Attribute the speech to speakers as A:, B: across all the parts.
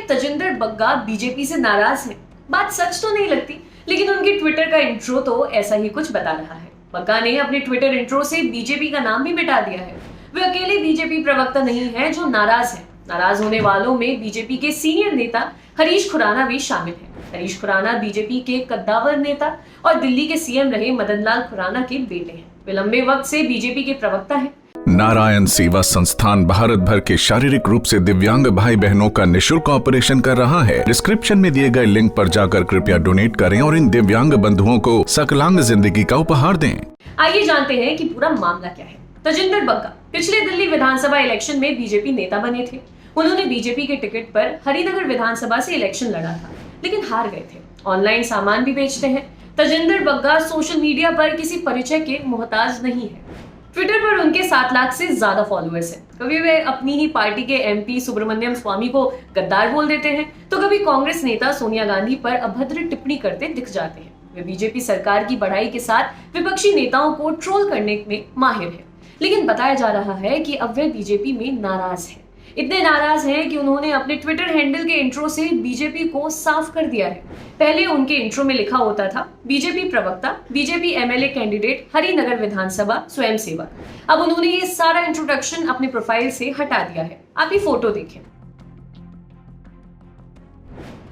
A: Tajinder Bagga BJP से नाराज हैं। बात सच तो नहीं लगती, लेकिन उनके ट्विटर का इंट्रो तो ऐसा ही कुछ बता रहा है। बग्गा ने अपने ट्विटर इंट्रो से बीजेपी का नाम भी मिटा दिया है। वे अकेले बीजेपी प्रवक्ता नहीं है जो नाराज है। नाराज होने वालों में बीजेपी के सीनियर नेता हरीश खुराना भी शामिल है। हरीश खुराना बीजेपी के कद्दावर नेता और दिल्ली के सीएम रहे मदन लाल खुराना के बेटे हैं। वे लंबे वक्त से बीजेपी के प्रवक्ता हैं।
B: नारायण सेवा संस्थान भारत भर के शारीरिक रूप से दिव्यांग भाई बहनों का निःशुल्क ऑपरेशन कर रहा है। डिस्क्रिप्शन में दिए गए लिंक पर जाकर कृपया डोनेट करें और इन दिव्यांग बंधुओं को सकलांग जिंदगी का उपहार दें।
A: आइए जानते हैं कि पूरा मामला क्या है। तजिंदर बग्गा पिछले दिल्ली विधानसभा इलेक्शन में बीजेपी नेता बने थे। उन्होंने बीजेपी के टिकट पर हरिनगर विधानसभा से इलेक्शन लड़ा था, लेकिन हार गए थे। ऑनलाइन सामान भी बेचते हैं। तजिंदर बग्गा सोशल मीडिया पर किसी परिचय के मोहताज नहीं है। ट्विटर पर उनके 7 लाख से ज्यादा फॉलोअर्स हैं। कभी वे अपनी ही पार्टी के एमपी सुब्रमण्यम स्वामी को गद्दार बोल देते हैं, तो कभी कांग्रेस नेता सोनिया गांधी पर अभद्र टिप्पणी करते दिख जाते हैं। वे बीजेपी सरकार की बढ़ाई के साथ विपक्षी नेताओं को ट्रोल करने में माहिर है। लेकिन बताया जा रहा है कि अब वे बीजेपी में नाराज है। इतने नाराज हैं कि उन्होंने अपने ट्विटर हैंडल के इंट्रो से बीजेपी को साफ कर दिया है। पहले उनके इंट्रो में लिखा होता था बीजेपी प्रवक्ता, बीजेपी एमएलए कैंडिडेट, हरिनगर विधानसभा स्वयंसेवक। अब उन्होंने ये सारा इंट्रोडक्शन अपने प्रोफाइल से हटा दिया है। आप ये फोटो देखें।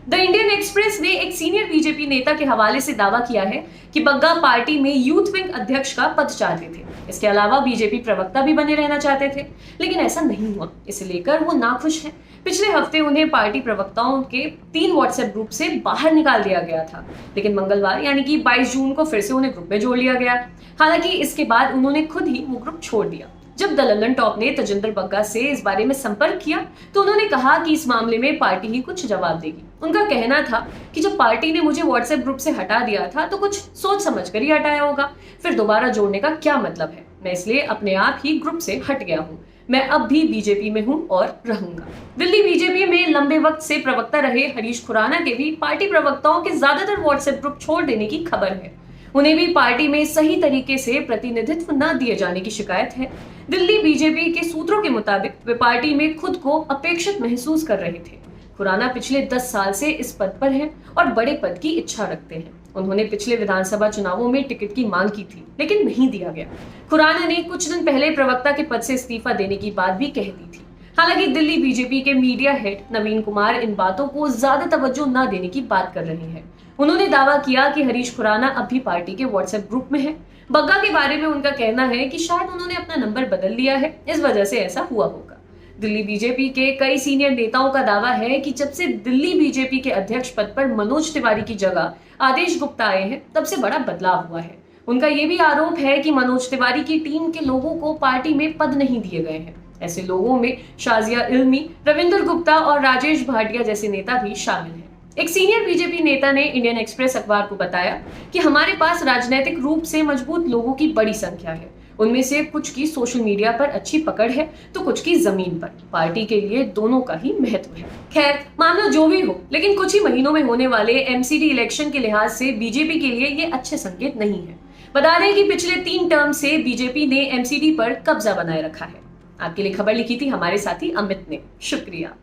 A: द इंडियन एक्सप्रेस ने एक सीनियर बीजेपी नेता के हवाले से दावा किया है कि बग्गा पार्टी में यूथ विंग अध्यक्ष का पद चाहते थे। इसके अलावा बीजेपी प्रवक्ता भी बने रहना चाहते थे, लेकिन ऐसा नहीं हुआ। इसे लेकर वो नाखुश हैं। पिछले हफ्ते उन्हें पार्टी प्रवक्ताओं के 3 व्हाट्सएप ग्रुप से बाहर निकाल दिया गया था, लेकिन मंगलवार यानी कि 22 जून को फिर से उन्हें ग्रुप में जोड़ लिया गया। हालांकि इसके बाद उन्होंने खुद ही वो ग्रुप छोड़ दिया। जब द लंदन टॉप ने तजिंदर बग्गा से इस बारे में संपर्क किया तो उन्होंने कहा कि इस मामले में पार्टी ही कुछ जवाब देगी। उनका कहना था कि जब पार्टी ने मुझे व्हाट्सएप ग्रुप से हटा दिया था तो कुछ सोच समझ कर ही हटाया होगा, फिर दोबारा जोड़ने का क्या मतलब है। मैं इसलिए अपने आप ही ग्रुप से हट गया हूँ। मैं अब भी बीजेपी में हूँ और रहूंगा। दिल्ली बीजेपी में लंबे वक्त से प्रवक्ता रहे हरीश खुराना के भी पार्टी प्रवक्ताओं के ज्यादातर व्हाट्सएप ग्रुप छोड़ देने की खबर है। उन्हें भी पार्टी में सही तरीके से प्रतिनिधित्व न दिए जाने की शिकायत है। दिल्ली बीजेपी के सूत्रों के मुताबिक वे पार्टी में खुद को अपेक्षित महसूस कर रहे थे। खुराना पिछले 10 साल से इस पद पर हैं और बड़े पद की इच्छा रखते हैं। उन्होंने पिछले विधानसभा चुनावों में टिकट की मांग की थी, लेकिन नहीं दिया गया। खुराना ने कुछ दिन पहले प्रवक्ता के पद से इस्तीफा देने की बात भी कह दी थी। हालांकि दिल्ली बीजेपी के मीडिया हेड नवीन कुमार इन बातों को ज्यादा तवज्जो न देने की बात कर रहे हैं। उन्होंने दावा किया कि हरीश खुराना अब भी पार्टी के व्हाट्सएप ग्रुप में है। बग्गा के बारे में उनका कहना है कि शायद उन्होंने अपना नंबर बदल लिया है, इस वजह से ऐसा हुआ होगा। दिल्ली बीजेपी के कई सीनियर नेताओं का दावा है कि जब से दिल्ली बीजेपी के अध्यक्ष पद पर मनोज तिवारी की जगह आदेश गुप्ता आए हैं, तब से बड़ा बदलाव हुआ है। उनका ये भी आरोप है कि मनोज तिवारी की टीम के लोगों को पार्टी में पद नहीं दिए गए हैं। ऐसे लोगों में शाजिया इल्मी, रविंद्र गुप्ता और राजेश भाटिया जैसे नेता भी शामिल हैं। एक सीनियर बीजेपी नेता ने इंडियन एक्सप्रेस अखबार को बताया कि हमारे पास राजनीतिक रूप से मजबूत लोगों की बड़ी संख्या है। उनमें से कुछ की सोशल मीडिया पर अच्छी पकड़ है तो कुछ की जमीन पर। पार्टी के लिए दोनों का ही महत्व है। खैर, मामला जो भी हो, लेकिन कुछ ही महीनों में होने वाले एमसीडी इलेक्शन के लिहाज से बीजेपी के लिए ये अच्छे संकेत नहीं है। बता दें कि पिछले 3 टर्म से बीजेपी ने एमसीडी पर कब्जा बनाए रखा है। आपके लिए खबर लिखी थी हमारे साथी अमित ने। शुक्रिया।